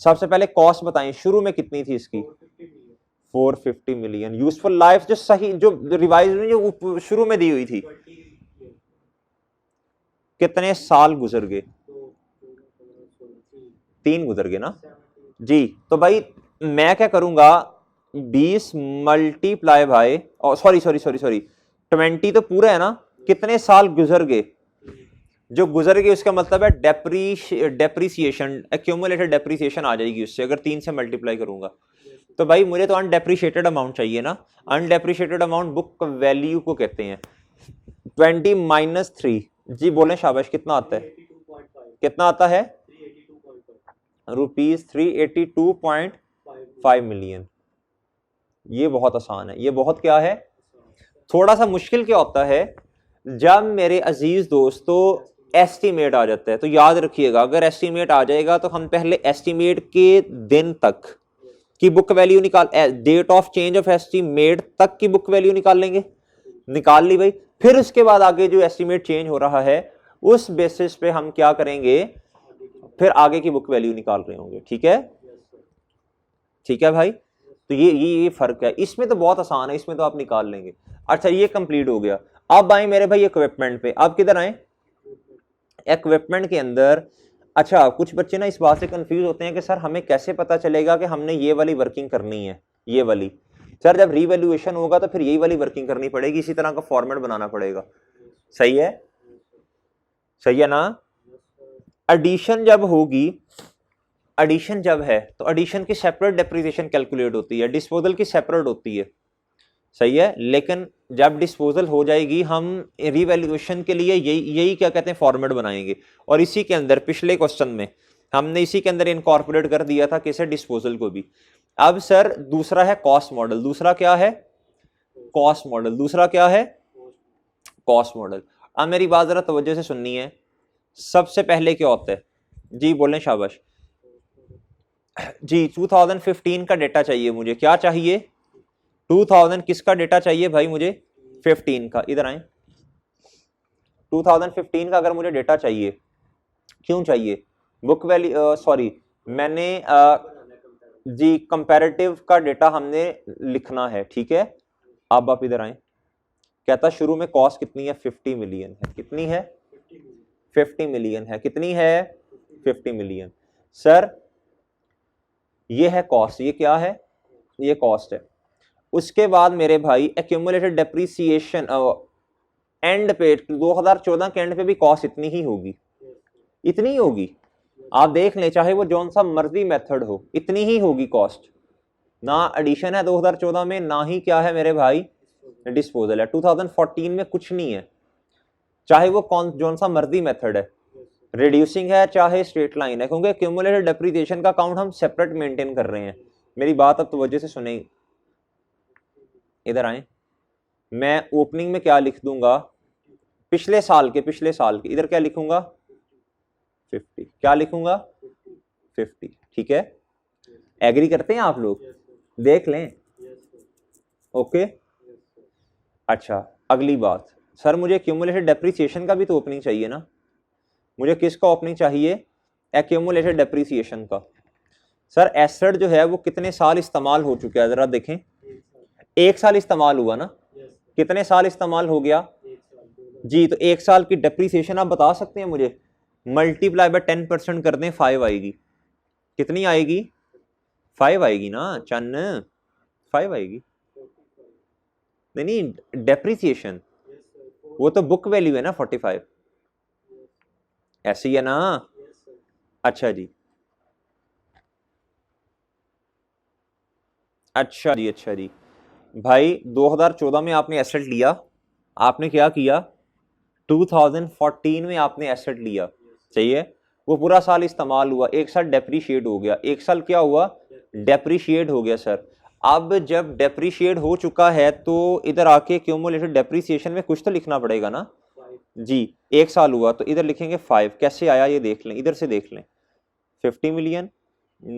सबसे पहले कॉस्ट बताएं शुरू में कितनी थी इसकी, 450 मिलियन। यूजफुल लाइफ जो सही, जो रिवाइज में जो शुरू में दी हुई थी, कितने साल गुजर गए? 3 गुजर गए ना जी। तो भाई मैं क्या करूंगा, 20 multiply by, sorry sorry sorry sorry 20 तो पूरा है ना, कितने साल गुजर गए, जो गुजर गए उसका मतलब है डेप्रीसिएशन, एक्यूमुलेटेड डेप्रीसिएशन आ जाएगी उससे, अगर 3 से मल्टीप्लाई करूंगा। तो भाई मुझे तो अनडेप्रीशिएटेड अमाउंट चाहिए ना, अनडेप्रीशिएटेड अमाउंट बुक वैल्यू को कहते हैं। 20 माइनस 3, जी बोले शाबाश, कितना आता है? कितना आता है? ₹382.5 मिलियन। ये बहुत आसान है, ये बहुत क्या है, थोड़ा सा मुश्किल क्या होता है, जब मेरे अजीज दोस्तों एस्टीमेट आ जाता है, तो याद रखिएगा अगर एस्टीमेट आ जाएगा तो हम पहले एस्टीमेट के दिन तक की बुक वैल्यू निकाल, date of change of estimate तक की बुक वैल्यू निकाल लेंगे, निकाल ली भाई। फिर उसके बाद आगे जो एस्टीमेट चेंज हो रहा है उस बेसिस पे हम क्या करेंगे, फिर आगे की बुक वैल्यू निकाल रहे होंगे। ठीक है, ठीक है भाई। तो ये फर्क है, इसमें तो बहुत आसान है, इसमें तो आप निकाल लेंगे। अच्छा ये कंप्लीट हो गया। अब आए मेरे भाई इक्विपमेंट पे, आप किधर आए, इक्विपमेंट के अंदर। अच्छा कुछ बच्चे ना इस बात से कंफ्यूज होते हैं कि सर हमें कैसे पता चलेगा कि हमने ये वाली वर्किंग करनी है, ये वाली। सर जब रीवैल्यूएशन होगा तो फिर यही वाली वर्किंग करनी पड़ेगी, इसी तरह का फॉर्मेट बनाना पड़ेगा। सही है, सही है ना। एडिशन जब होगी, एडिशन जब है तो एडिशन की सेपरेट डेप्रिसिएशन कैलकुलेट होती है, डिस्पोजल की सेपरेट होती है। सही है, लेकिन जब डिस्पोजल हो जाएगी हम रिवैल्यूएशन के लिए यही क्या कहते हैं फॉर्मेट बनाएंगे। और इसी के अंदर पिछले क्वेश्चन में हमने इसी के अंदर इनकॉर्पोरेट कर दिया था किसे, डिस्पोजल को भी। अब सर दूसरा है कॉस्ट मॉडल, दूसरा क्या है, कॉस्ट मॉडल, दूसरा क्या है, कॉस्ट मॉडल। अब मेरी बात जरा तवज्जो से सुननी है, सबसे पहले क्या होता है, जी बोलें शाबाश जी। 2015 का डेटा चाहिए मुझे, क्या चाहिए, 2000 किसका डेटा चाहिए भाई मुझे, 15 का। इधर आए, 2015 का अगर मुझे डेटा चाहिए, क्यों चाहिए, बुक वैल्यू, सॉरी मैंने जी कंपैरेटिव का डेटा हमने लिखना है। ठीक है, अब आप इधर आए, कहता शुरू में कॉस्ट कितनी है, 50 मिलियन है, कितनी है, 50 मिलियन है, कितनी है, 50 मिलियन। सर ये है कॉस्ट, ये क्या है, ये कॉस्ट है। उसके बाद मेरे भाई एक्यूमुलेटेड डेप्रीसिएशन एंड पे 2014 के एंड पे भी कॉस्ट इतनी ही होगी, इतनी ही होगी। आप देख लें चाहे वो जौन सा मर्जी मेथड हो, इतनी ही होगी कॉस्ट। ना एडिशन है 2014 में, ना ही क्या है मेरे भाई डिस्पोजल है। 2014 में कुछ नहीं है, चाहे वो कौन जौन सा मर्जी मेथड है, रिड्यूसिंग है चाहे स्ट्रेट लाइन है, क्योंकि एक्यूमुलेटेड डेप्रिसिएशन का अकाउंट हम सेपरेट मेंटेन कर रहे हैं। मेरी बात अब तवज्जो से सुने, इधर आए, मैं ओपनिंग में क्या लिख दूंगा, पिछले साल के इधर क्या लिखूंगा, 50, क्या लिखूंगा, 50। ठीक है, एग्री करते हैं आप लोग, देख लें, ओके। अच्छा अगली बात, सर मुझे एक्यूमुलेटेड डेप्रिसिएशन का भी तो ओपनिंग चाहिए ना, मुझे किसका ओपनिंग चाहिए, एक्यूमुलेटेड डेप्रिसिएशन का। सर एसेट जो है वो कितने साल इस्तेमाल हो चुका है, जरा देखें, 1 साल इस्तेमाल हुआ ना, कितने साल इस्तेमाल हो गया जी, तो 1 साल की डेप्रिसिएशन आप बता सकते हैं मुझे, मल्टीप्लाई बाय 10% कर दें, 5 आएगी, कितनी आएगी, 5 आएगी ना चन्न, 5 आएगी। नहीं डेप्रिसिएशन वो तो बुक वैल्यू है ना 45, ऐसी है ना। अच्छा जी, अच्छा जी, अच्छा जी भाई 2014 में आपने एसेट लिया, आपने क्या किया, 2014 में आपने एसेट लिया, सही है, वो पूरा साल इस्तेमाल हुआ, 1 साल डेप्रीशिएट हो गया, 1 साल क्या हुआ, डेप्रीशिएट हो गया। सर अब जब डेप्रीशिएट हो चुका है तो इधर आके क्यूमुलेटेड डेप्रीसिएशन में कुछ तो लिखना पड़ेगा ना जी। 1 साल हुआ तो इधर लिखेंगे 5, कैसे आया ये देख लें, इधर से देख लें, 50 million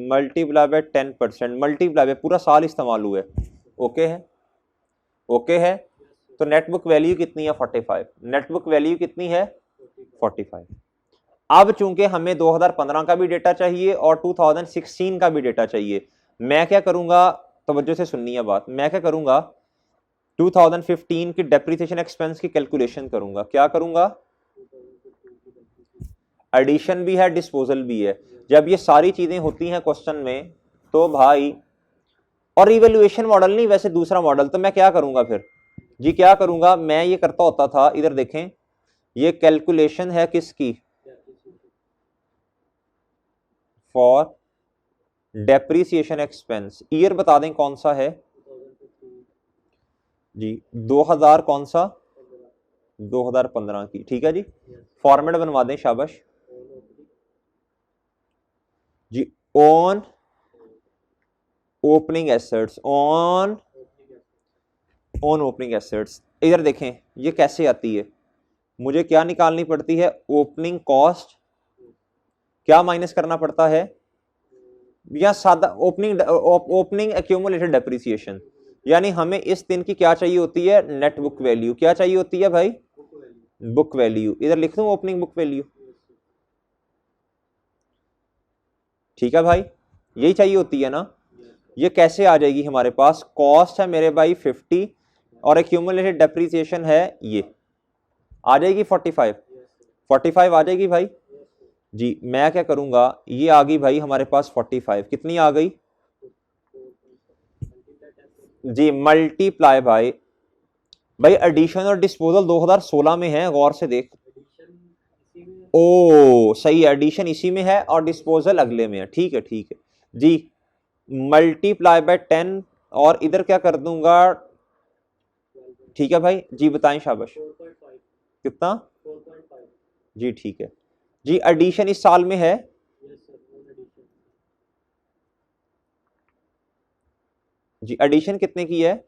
multiply by 10%, multiply bye पूरा साल इस्तेमाल हुआ है, ओके है, ओके है। तो नेटबुक वैल्यू कितनी है, 45, नेटबुक वैल्यू कितनी है, 45। अब चूंकि हमें 2015 का भी डेटा चाहिए और 2016 का भी डेटा चाहिए, मैं क्या करूंगा, तवज्जो से सुननी है बात। मैं क्या करूंगा, 2015 की डेप्रिसिएशन एक्सपेंस की कैलकुलेशन करूंगा। क्या करूंगा, एडिशन भी है, डिस्पोजल भी है। जब ये सारी चीजें होती हैं क्वेश्चन में तो भाई, और इवेल्युएशन मॉडल नहीं, वैसे दूसरा मॉडल, तो मैं क्या करूंगा फिर जी, क्या करूंगा, मैं ये करता होता था, इधर देखें, ये कैलकुलेशन है किसकी, फॉर डेप्रिसिएशन एक्सपेंस। ईयर बता दें कौन सा है जी, 2000 कौन सा, 2015 की, ठीक है जी। फॉर्मेट बनवा दें, शाबाश जी। On opening assets, on opening assets. इधर देखें ये कैसे आती है, मुझे क्या निकालनी पड़ती है, ओपनिंग कॉस्ट, क्या माइनस करना पड़ता है, या सादा ओपनिंग एक्यूमुलेटेड डेप्रिसिएशन, यानी हमें इस दिन की क्या चाहिए होती है, नेट बुक वैल्यू। क्या चाहिए होती है भाई, बुक वैल्यू। इधर लिख दूं ओपनिंग बुक वैल्यू, ठीक है भाई, यही चाहिए होती है ना। ये कैसे आ जाएगी हमारे पास, कॉस्ट है मेरे भाई 50 और एक्यूमुलेटेड डेप्रिसिएशन है ये, आ जाएगी 45 आ जाएगी भाई जी। मैं क्या करूंगा, ये आ गई भाई हमारे पास 45, कितनी आ गई जी, मल्टीप्लाई भाई, भाई एडिशन और डिस्पोजल 2016 में है, गौर से देख। ओ सही, एडिशन इसी में है और डिस्पोजल अगले में है, ठीक है ठीक है जी। मल्टीप्लाई बाय 10, और इधर क्या कर दूंगा, ठीक है भाई जी, बताएं शाबाश, कितना जी, ठीक है जी। एडिशन इस साल में है जी, एडिशन कितने की है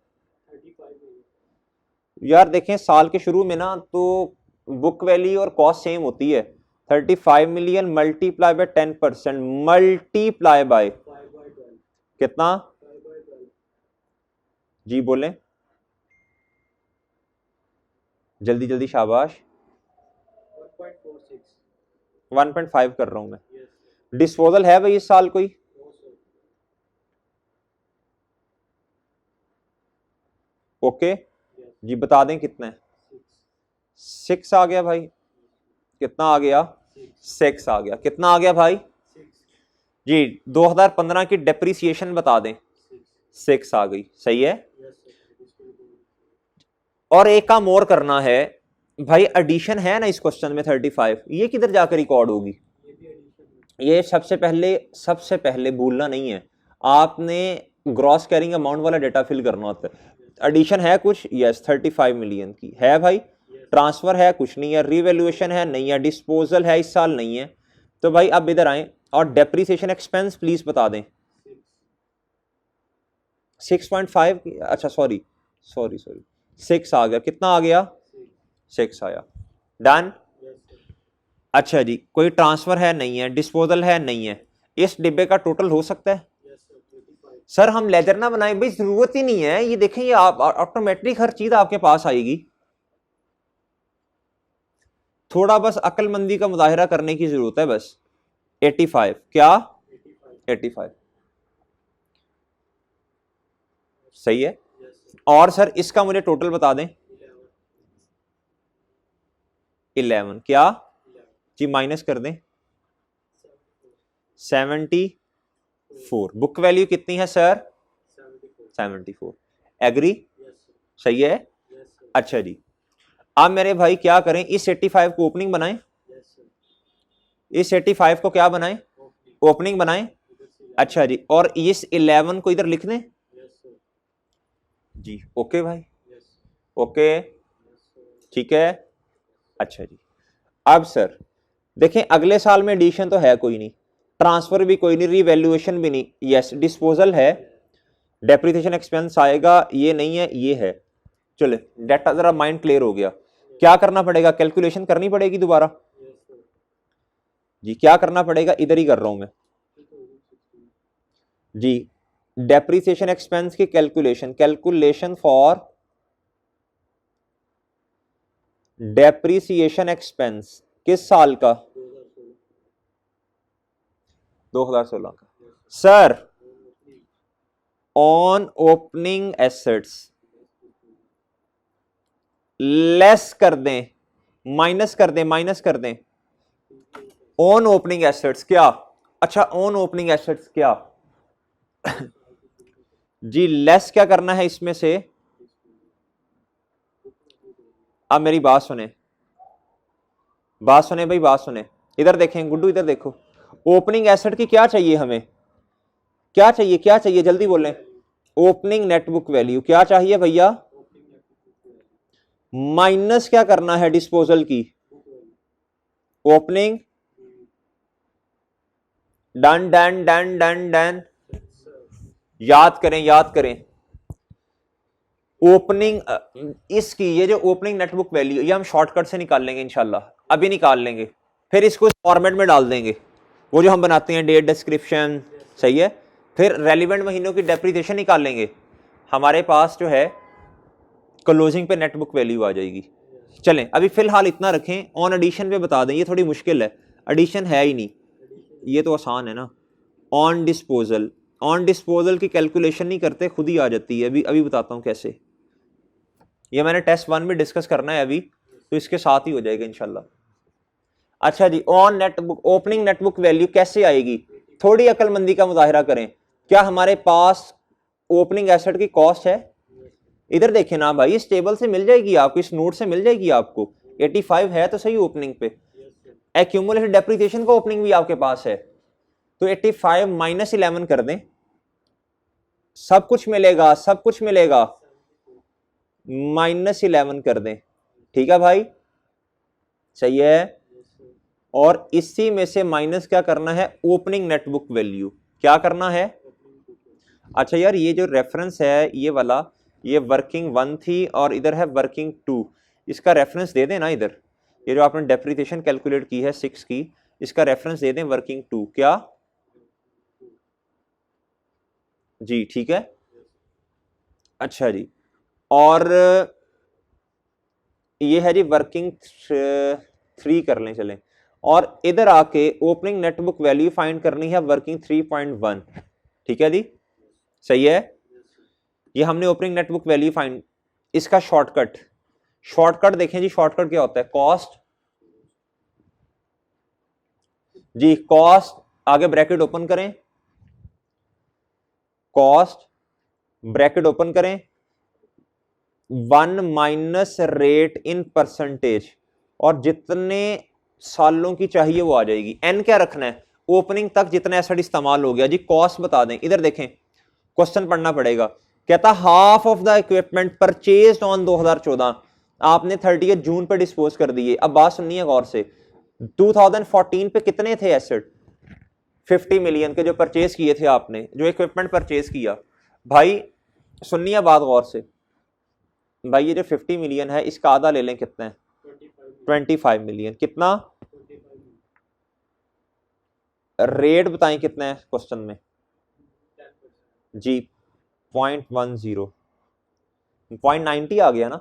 यार, देखें साल के शुरू में ना तो बुक वैल्यू और कॉस्ट सेम होती है। 35 million multiply by 10%, multiply bye कितना जी, बोलें जल्दी जल्दी, शाबाश। 1.5 कर रहा हूं मैं। डिस्पोजल है भाई इस साल कोई, ओके जी, बता दें कितना है, 6 आ गया भाई, कितना आ गया, 6 आ गया, कितना आ गया भाई जी। 2015 की डेप्रिसिएशन बता दें, 6 आ गई, सही है। और एक काम और करना है भाई, एडिशन है ना इस क्वेश्चन में 35, ये किधर जाकर रिकॉर्ड होगी, ये सबसे पहले भूलना नहीं है आपने, ग्रॉस कैरिंग अमाउंट वाला डेटा फिल करना होता है। एडिशन है कुछ, यस 35 मिलियन की है भाई, ट्रांसफर है कुछ नहीं है, रिवैल्यूएशन है नहीं है, डिस्पोजल है इस साल नहीं है। तो भाई अब इधर आए और डेप्रिसिएशन एक्सपेंस प्लीज बता दें, 6.5, अच्छा सॉरी सॉरी सॉरी, 6 आ गया, कितना आ गया, 6 आया, डन। अच्छा जी, कोई ट्रांसफर है नहीं है, डिस्पोजल है नहीं है, इस डिब्बे का टोटल हो सकता है सर, हम लेजर ना बनाए भाई, जरूरत ही नहीं है, ये देखें ये आप ऑटोमेटिक हर चीज आपके पास आएगी, थोड़ा बस अक्लमंदी का मुजाहिरा करने की जरूरत है बस। 85 क्या, 85 सही है। और सर इसका मुझे टोटल बता दें, 11 क्या जी, माइनस कर दें 74, बुक वैल्यू कितनी है सर, 74, एग्री, सही है। अच्छा जी, अब मेरे भाई क्या करें, इस 85 को ओपनिंग बनाएं, इस 85 को क्या बनाएं, ओपनिंग बनाएं। अच्छा जी, और इस 11 को इधर लिख दें जी, ओके भाई, ओके ठीक है। अच्छा जी, अब सर देखें अगले साल में एडिशन तो है कोई नहीं, ट्रांसफर भी कोई नहीं, रिवैल्यूएशन भी नहीं, यस डिस्पोजल है, डेप्रिसिएशन एक्सपेंस आएगा, ये नहीं है ये है। चले डेटा जरा माइंड क्लियर हो गया, क्या करना पड़ेगा, कैलकुलेशन करनी पड़ेगी दोबारा जी, क्या करना पड़ेगा, इधर ही कर रहा हूं मैं जी। डेप्रिसिएशन एक्सपेंस की कैलकुलेशन फॉर डेप्रिसिएशन एक्सपेंस किस साल का, 2016 का sir. On opening assets less कर दें, माइनस कर दें, माइनस कर दें ऑन ओपनिंग एसेट्स क्या, अच्छा ऑन ओपनिंग एसेट्स क्या जी लेस क्या करना है इसमें से, अब मेरी बात सुने, बात सुने भाई, बात सुने, इधर देखें गुड्डू, इधर देखो, ओपनिंग एसेट की क्या चाहिए हमें, क्या चाहिए, क्या चाहिए, जल्दी बोलें, ओपनिंग नेटबुक वैल्यू क्या चाहिए भैया, माइनस क्या करना है डिस्पोजल की, opening, done done done done done, याद करें, याद करें, ओपनिंग इसकी ये जो ओपनिंग नेटबुक वैल्यू ये हम शॉर्टकट से निकाल लेंगे इंशाल्लाह, अभी निकाल लेंगे, फिर इसको फॉर्मेट में डाल देंगे, वो जो हम बनाते हैं डेट डिस्क्रिप्शन, सही है, फिर रेलिवेंट महीनों की डेप्रिसिएशन निकाल लेंगे, हमारे पास जो है क्लोजिंग पे नेटबुक वैल्यू आ जाएगी। चलें अभी फिलहाल इतना रखें, ऑन एडिशन पे बता दें, ये थोड़ी मुश्किल है, एडिशन है ही नहीं, ये तो आसान है ना, ऑन डिस्पोजल, ऑन डिस्पोजल की कैलकुलेशन नहीं करते, खुद ही आ जाती है, अभी अभी बताता हूं कैसे, ये मैंने टेस्ट 1 में डिस्कस करना है अभी, तो इसके साथ ही हो जाएगा इंशाल्लाह। अच्छा जी, on net book opening net book value कैसे आएगी, थोड़ी अक्लमंदी का मुजाहरा करें, क्या हमारे पास ओपनिंग एसेट की कॉस्ट है, इधर देखें ना भाई, इस टेबल से मिल जाएगी आपको, इस नोट से मिल जाएगी आपको, 85 है तो सही ओपनिंग पे, एक्यूमुलेटेड डेप्रिसिएशन का ओपनिंग भी आपके पास है, तो 85 माइनस 11 कर दें, सब कुछ मिलेगा, सब कुछ मिलेगा, माइनस 11 कर दें, ठीक है भाई, सही है, और इसी में से माइनस क्या करना है, ओपनिंग नेटबुक वैल्यू, क्या करना है, अच्छा यार ये जो रेफरेंस है ये वाला, ये वर्किंग 1 थी और इधर है वर्किंग 2, इसका रेफरेंस दे देना इधर, ये जो आपने डेप्रिसिएशन कैलकुलेट की है 6 की, इसका रेफरेंस दे दें वर्किंग 2, क्या जी, ठीक है, अच्छा जी, और ये है जी वर्किंग 3 कर लें, चलें, और इधर आके ओपनिंग नेटबुक वैल्यू फाइंड करनी है वर्किंग 3.1, ठीक है जी, सही है, ये हमने ओपनिंग नेटबुक वैल्यू फाइंड, इसका शॉर्टकट, शॉर्टकट देखें जी, शॉर्टकट क्या होता है, कॉस्ट जी, कॉस्ट आगे ब्रैकेट ओपन करें, कॉस्ट ब्रैकेट ओपन करें, 1 माइनस रेट इन परसेंटेज, और जितने सालों की चाहिए वो आ जाएगी, एन क्या रखना है, ओपनिंग तक जितना एसेट इस्तेमाल हो गया जी, कॉस्ट बता दें, इधर देखें क्वेश्चन पढ़ना पड़ेगा, कहता half of the equipment purchased on 2014, आपने 30 जून पे डिस्पोज कर दिए, अब बात सुनिए गौर से, 2014 पे कितने थे एसेट, 50 मिलियन के जो परचेज किए थे आपने, जो इक्विपमेंट परचेज किया, भाई सुनिए बात गौर से, भाई ये जो 50 मिलियन है इसका आधा ले लें, कितना है 25 मिलियन, कितना रेट बताएं कितना है क्वेश्चन में जी, 0.10, 0.90 आ गया ना,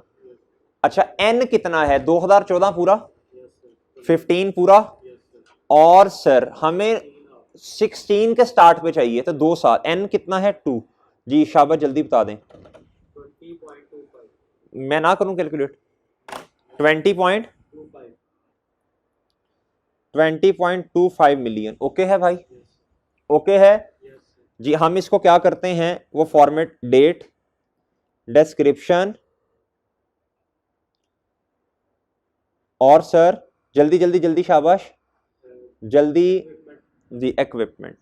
अच्छा एन कितना है, 2014 पूरा, 15 पूरा, और सर हमें 16 के स्टार्ट पे चाहिए तो 2 साल, एन कितना है 2, जी शाबाश जल्दी बता दें, मैं ना करूं कैलकुलेट, 20.25 मिलियन, ओके है भाई, ओके है जी, हम इसको क्या करते हैं, वो फॉर्मेट डेट डिस्क्रिप्शन, और सर जल्दी जल्दी जल्दी शाबाश जल्दी जी, इक्विपमेंट,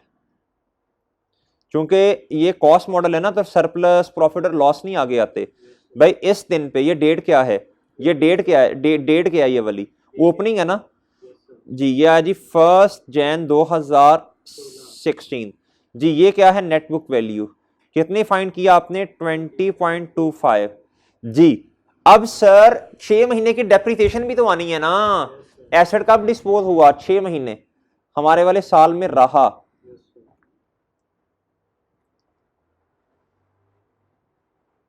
क्योंकि ये कॉस्ट मॉडल है ना, तो सरप्लस प्रॉफिट और लॉस नहीं आगे आते, भाई इस दिन पे ये डेट क्या है, ये डेट क्या है, डेट क्या है, ये वाली ओपनिंग है ना जी, ये है जी 1 जनवरी 2016 जी, ये क्या है नेटबुक वैल्यू, कितनी फाइंड किया आपने 20.25 जी, अब सर 6 महीने की डेप्रिसिएशन भी तो आनी है ना, एसेट कब डिस्पोज हुआ, 6 महीने हमारे वाले साल में रहा,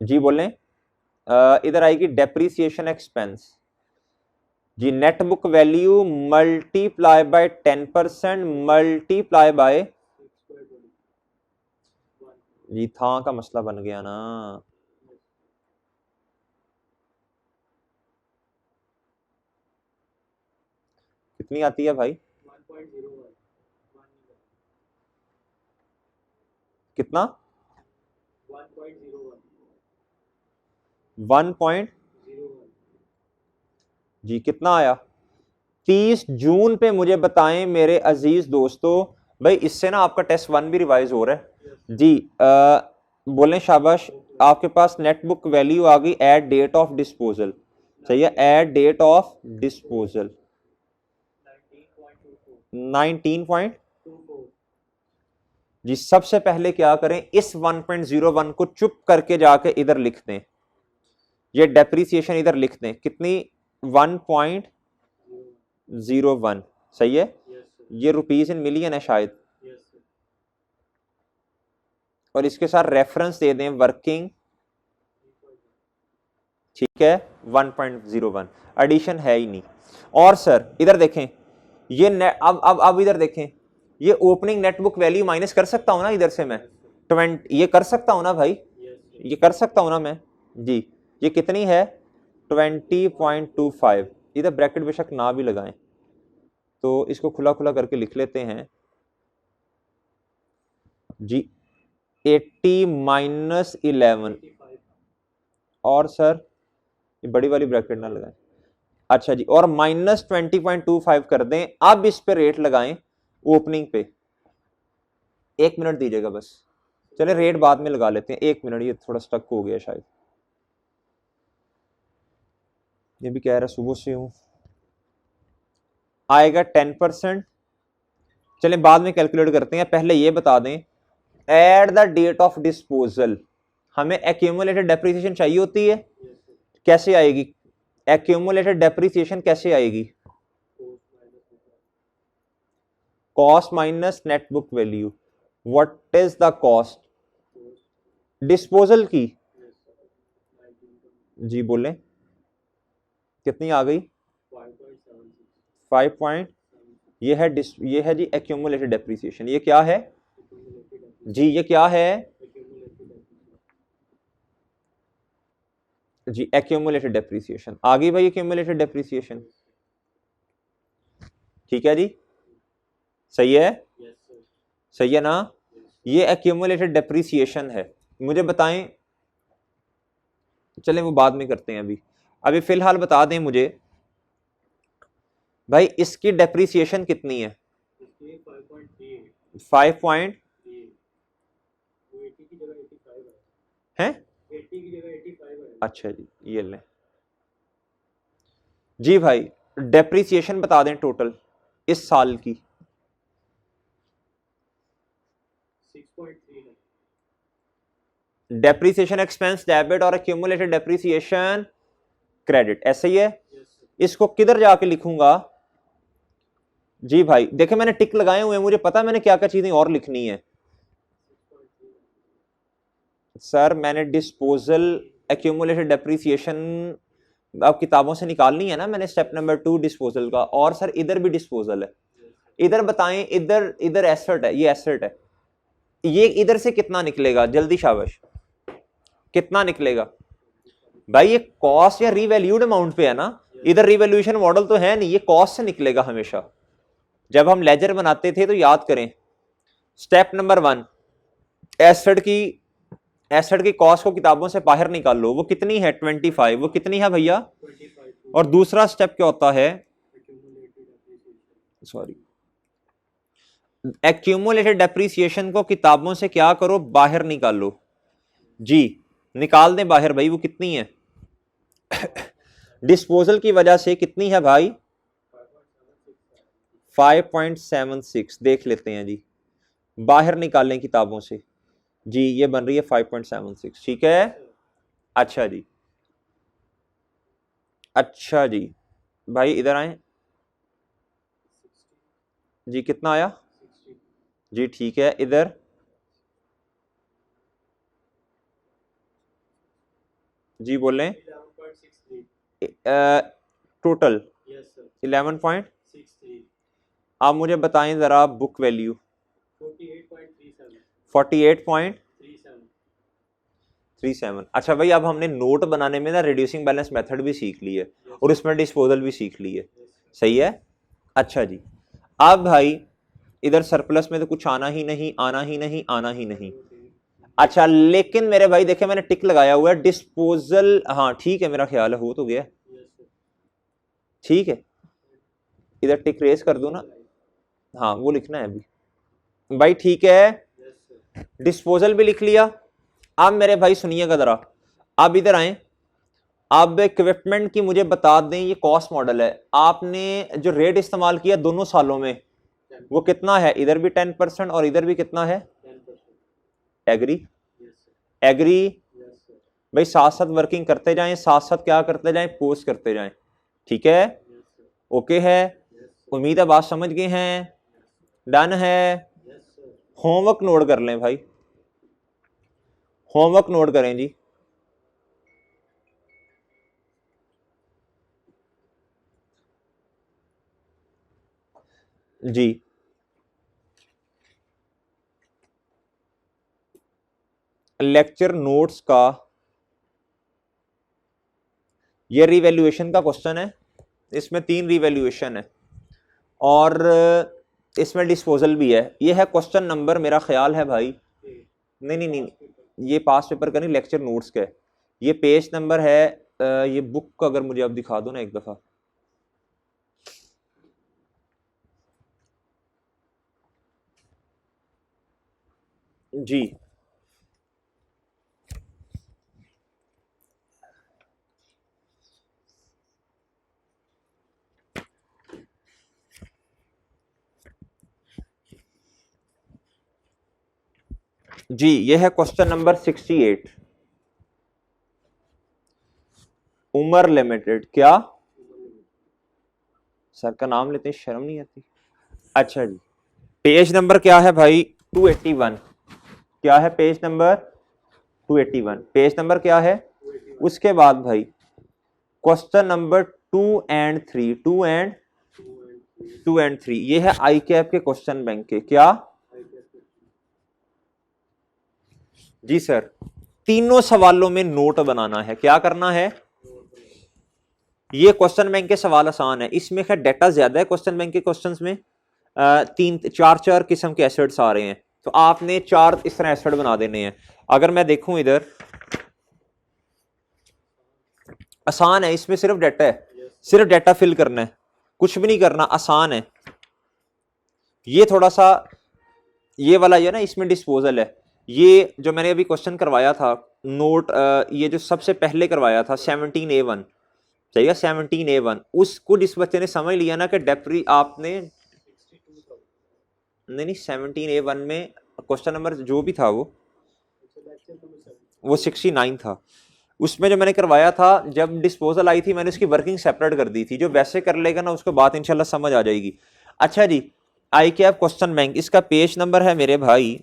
जी बोलें, इधर आएगी डेप्रीसिएशन एक्सपेंस जी, net book value multiply by 10% multiply by जी था का मसला बन गया ना। कितनी आती है भाई? कितना? 1 जी कितना आया? 30 जून पे मुझे बताएं मेरे अजीज दोस्तों। भाई इससे ना आपका टेस्ट 1 भी रिवाइज हो रहा है जी। बोलें शाबाश। आपके पास नेटबुक वैल्यू आ गई एट डेट ऑफ डिस्पोजल। सही है, एट डेट ऑफ डिस्पोजल 19 जी। सबसे पहले क्या करें, इस 1.01 को चुप करके जाके इधर लिख दें, ये डेप्रीसिएशन इधर लिख दें कितनी, 1.01। सही है, ये रुपीज इन मिलियन है शायद, और इसके साथ रेफरेंस दे दें वर्किंग, ठीक है 1.01, एडिशन है ही नहीं। और सर इधर देखें, ये अब इधर देखें, ये ओपनिंग नेटबुक वैल्यू माइनस कर सकता हूं ना इधर से मैं, 20 ये कर सकता हूं ना भाई, ये कर सकता हूं ना मैं जी। ये कितनी है 20.25। इधर ब्रैकेट बेशक ना भी लगाएं, तो इसको खुला खुला करके लिख लेते हैं जी। 80 माइनस 11, और सर ये बड़ी वाली ब्रैकेट ना लगाएं, अच्छा जी, और -20.25 कर दें। अब इस पे रेट लगाएं ओपनिंग पे, 1 मिनट दीजिएगा बस, चले रेट बाद में लगा लेते हैं, 1 मिनट, ये थोड़ा स्टक हो गया शायद, ये भी कह रहा सुबह से हूं। आएगा 10%, चलें बाद में कैलकुलेट करते हैं, पहले ये बता दें at the date of disposal हमें एक्यूमुलेटेड डेप्रिसिएशन चाहिए होती है, कैसे आएगी एक्यूमुलेटेड डेप्रिसिएशन, कैसे आएगी, cost minus net book value. What is the cost disposal की, जी बोलें कितनी आ गई, 5 ये है जी एक्यूमुलेटेड डेप्रिसिएशन। ये क्या है जी, ये क्या है जी, एक्यूमुलेटेड डेप्रिसिएशन आ गई भाई, एक्यूमुलेटेड डेप्रिसिएशन, ठीक है जी, सही है, सही है ना, ये एक्यूमुलेटेड डेप्रिसिएशन है। मुझे बताएं, चलें वो बाद में करते हैं, अभी अभी फिलहाल बता दें मुझे भाई इसकी डेप्रिसिएशन कितनी है, 5 है, अच्छा जी ये लें जी भाई। डेप्रिसिएशन बता दें टोटल इस साल की, 6.39। डेप्रिसिएशन एक्सपेंस डेबिट और एक्यूमुलेटेड डेप्रिसिएशन क्रेडिट, ऐसे ही है। इसको किधर जाके लिखूंगा जी भाई, देखे मैंने टिक लगाए हुए हैं, मुझे पता मैंने क्या क्या चीजें और लिखनी है। सर मैंने डिस्पोजल एक्यूमुलेटेड डेप्रिसिएशन अब किताबों से निकालनी है ना मैंने, स्टेप नंबर 2 डिस्पोजल का, और सर इधर भी डिस्पोजल है। इधर बताएं, इधर इधर एसेट है, ये एसेट है, ये इधर से कितना निकलेगा जल्दी शाबाश, कितना निकलेगा भाई, ये कॉस्ट या रीवैल्यूड अमाउंट पे है ना, इधर रिवैल्यूएशन मॉडल तो है नहीं, ये कॉस्ट से निकलेगा हमेशा। जब हम लेजर बनाते थे तो याद करें, स्टेप नंबर 1 एसेट की कॉस्ट को किताबों से बाहर निकाल लो, वो कितनी है 25, वो कितनी है भैया, और दूसरा स्टेप क्या होता है, सॉरी एक्यूमुलेटेड डेप्रिसिएशन को किताबों से क्या करो, बाहर निकाल लो जी, निकाल दें बाहर भाई, वो कितनी है डिस्पोजल की वजह से कितनी है भाई, 5.76, देख लेते हैं जी, बाहर निकालें किताबों से जी, ये बन रही है 5.76, ठीक है, अच्छा जी, अच्छा जी भाई इधर आए जी, कितना आया जी, ठीक है, इधर जी बोलें टोटल 11.63। आप मुझे बताएं जरा बुक वैल्यू 48.37। 637। अच्छा भाई, अब हमने नोट बनाने में ना रिड्यूसिंग बैलेंस मेथड भी सीख ली है और इसमें डिस्पोजल भी सीख ली है, सही है। अच्छा जी, अब भाई इधर सरप्लस में तो कुछ आना ही नहीं, आना ही नहीं, आना ही नहीं। अच्छा, लेकिन मेरे भाई देखे मैंने टिक लगाया हुआ है डिस्पोजल, हाँ ठीक है, मेरा ख्याल है हो तो गया, ठीक है, इधर टिक रेस कर दो ना, हाँ वो लिखना है अभी भाई, ठीक है, डिस्पोजल भी लिख लिया। अब मेरे भाई सुनिएगा जरा, अब इधर आए, अब इक्विपमेंट की मुझे बता दें, ये कॉस्ट मॉडल है, आपने जो रेट इस्तेमाल किया दोनों सालों में वो कितना है, इधर भी 10% और इधर भी कितना है, एग्री, एग्री भाई, साथ साथ वर्किंग करते जाएं, साथ साथ क्या करते जाएं, पोस्ट करते जाएं, ठीक है, ओके है, उम्मीद है बात समझ गए हैं, डन है। होमवर्क नोट कर लें भाई, होमवर्क नोट करें जी। जी लेक्चर नोट्स का ये रिवैल्यूएशन का क्वेश्चन है, इसमें 3 रिवैल्यूएशन है और इसमें डिस्पोजल भी है। ये है क्वेश्चन नंबर, मेरा ख्याल है भाई, नहीं नहीं नहीं, ये पास पेपर का नहीं, लेक्चर नोट्स का है। ये पेज नंबर है, ये बुक का अगर मुझे अब दिखा दो ना एक दफा, जी जी, ये है क्वेश्चन नंबर 68, उमर लिमिटेड, क्या सर का नाम लेते हैं, शर्म नहीं आती। अच्छा जी, पेज नंबर क्या है भाई, 281, क्या है पेज नंबर 281, पेज नंबर क्या है। उसके बाद भाई क्वेश्चन नंबर 2 और 3, 2 और 3, ये है आई कैप के क्वेश्चन बैंक के, क्या जी सर, तीनों सवालों में नोट बनाना है, क्या करना है। ये क्वेश्चन बैंक के सवाल आसान है, इसमें खैर डेटा ज्यादा है, क्वेश्चन बैंक के क्वेश्चंस में 3-4 किस्म के एसेट्स आ रहे हैं, तो आपने 4 इस तरह एसेट बना देने हैं। अगर मैं देखूं इधर, आसान है, इसमें सिर्फ डेटा है, सिर्फ डेटा फिल करना है, कुछ भी नहीं करना, आसान है। ये थोड़ा सा ये वाला ये ना, इसमें डिस्पोजल है, ये जो मैंने अभी क्वेश्चन करवाया था नोट, ये जो सबसे पहले करवाया था 17A1, सही है 17A1, उसको जिस बच्चे ने समझ लिया ना कि डेप्री आपने, नहीं 17A1 में क्वेश्चन नंबर जो भी था वो 69 था। उसमें जो मैंने करवाया था, जब डिस्पोजल आई थी मैंने उसकी वर्किंग सेपरेट कर दी थी, जो वैसे कर लेगा ना उसको बात इंशाल्लाह समझ आ जाएगी। अच्छा जी, आई कैप क्वेश्चन बैंक, इसका पेज नंबर है मेरे भाई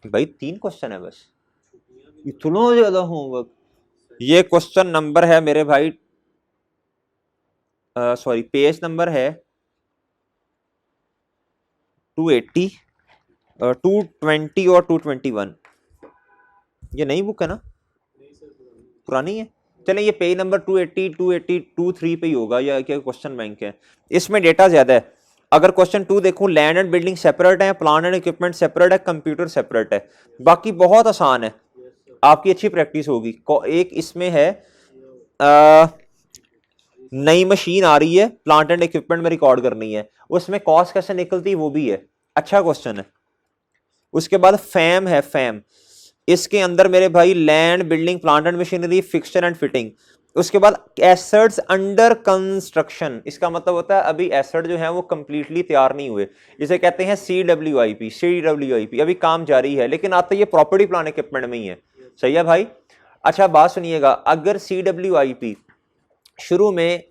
3 क्वेश्चन है बस, इतना ज्यादा होमवर्क। ये क्वेश्चन नंबर है मेरे भाई, सॉरी पेज नंबर है 280, 220 और 221। ये नई बुक है ना, पुरानी है, चले ये पेज नंबर 280, 280, 23 पे ही होगा, या क्या क्वेश्चन बैंक है, इसमें डेटा ज्यादा है। अगर क्वेश्चन 2 देखूं, लैंड एंड बिल्डिंग सेपरेट है, प्लांट एंड इक्विपमेंट सेपरेट है, कंप्यूटर सेपरेट है, बाकी बहुत आसान है, आपकी अच्छी प्रैक्टिस होगी। एक इसमें है नई मशीन आ रही है, प्लांट एंड इक्विपमेंट में रिकॉर्ड करनी है, उसमें कॉस्ट कैसे निकलती है वो भी है, अच्छा क्वेश्चन है। उसके बाद फैम है, फैम, इसके अंदर मेरे भाई land building plant and machinery fixture and fitting. उसके बाद एसेट्स अंडर कंस्ट्रक्शन, इसका मतलब होता है अभी एसेट जो है वो कंप्लीटली तैयार नहीं हुए, इसे कहते हैं CWIP, CWIP, अभी काम जारी है, लेकिन आता ये प्रॉपर्टी प्लान इक्विपमेंट में ही है, सही है भाई। अच्छा बात सुनिएगा, अगर CWIP शुरू में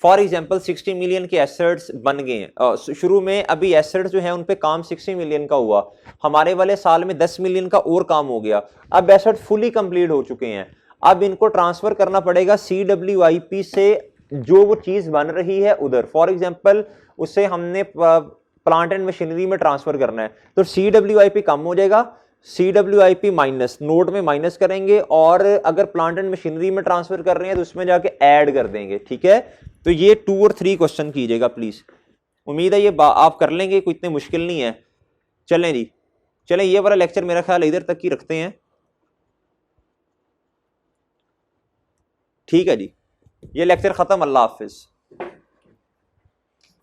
फॉर एग्जांपल 60 मिलियन के एसेट्स बन गए हैं, शुरू में अभी एसेट्स जो है उन पे काम 60 मिलियन का हुआ, हमारे वाले साल में 10 मिलियन का और काम हो गया, अब एसेट फुली कंप्लीट हो चुके हैं, अब इनको ट्रांसफर करना पड़ेगा CWIP से जो वो चीज बन रही है उधर, फॉर एग्जांपल उसे हमने प्लांट एंड मशीनरी में ट्रांसफर करना है, तो CWIP कम हो जाएगा, CWIP माइनस, नोट में माइनस करेंगे और अगर प्लांट एंड मशीनरी में ट्रांसफर कर रहे हैं तो उसमें जाके ऐड कर देंगे, ठीक है। तो ये 2 और 3 क्वेश्चन कीजिएगा प्लीज, उम्मीद है ये आप कर लेंगे, कोई इतने मुश्किल नहीं है। चलें जी, चलें ये वाला लेक्चर मेरा ख्याल इधर तक ही रखते हैं, ठीक है जी, ये लेक्चर खत्म, अल्लाह हाफिज।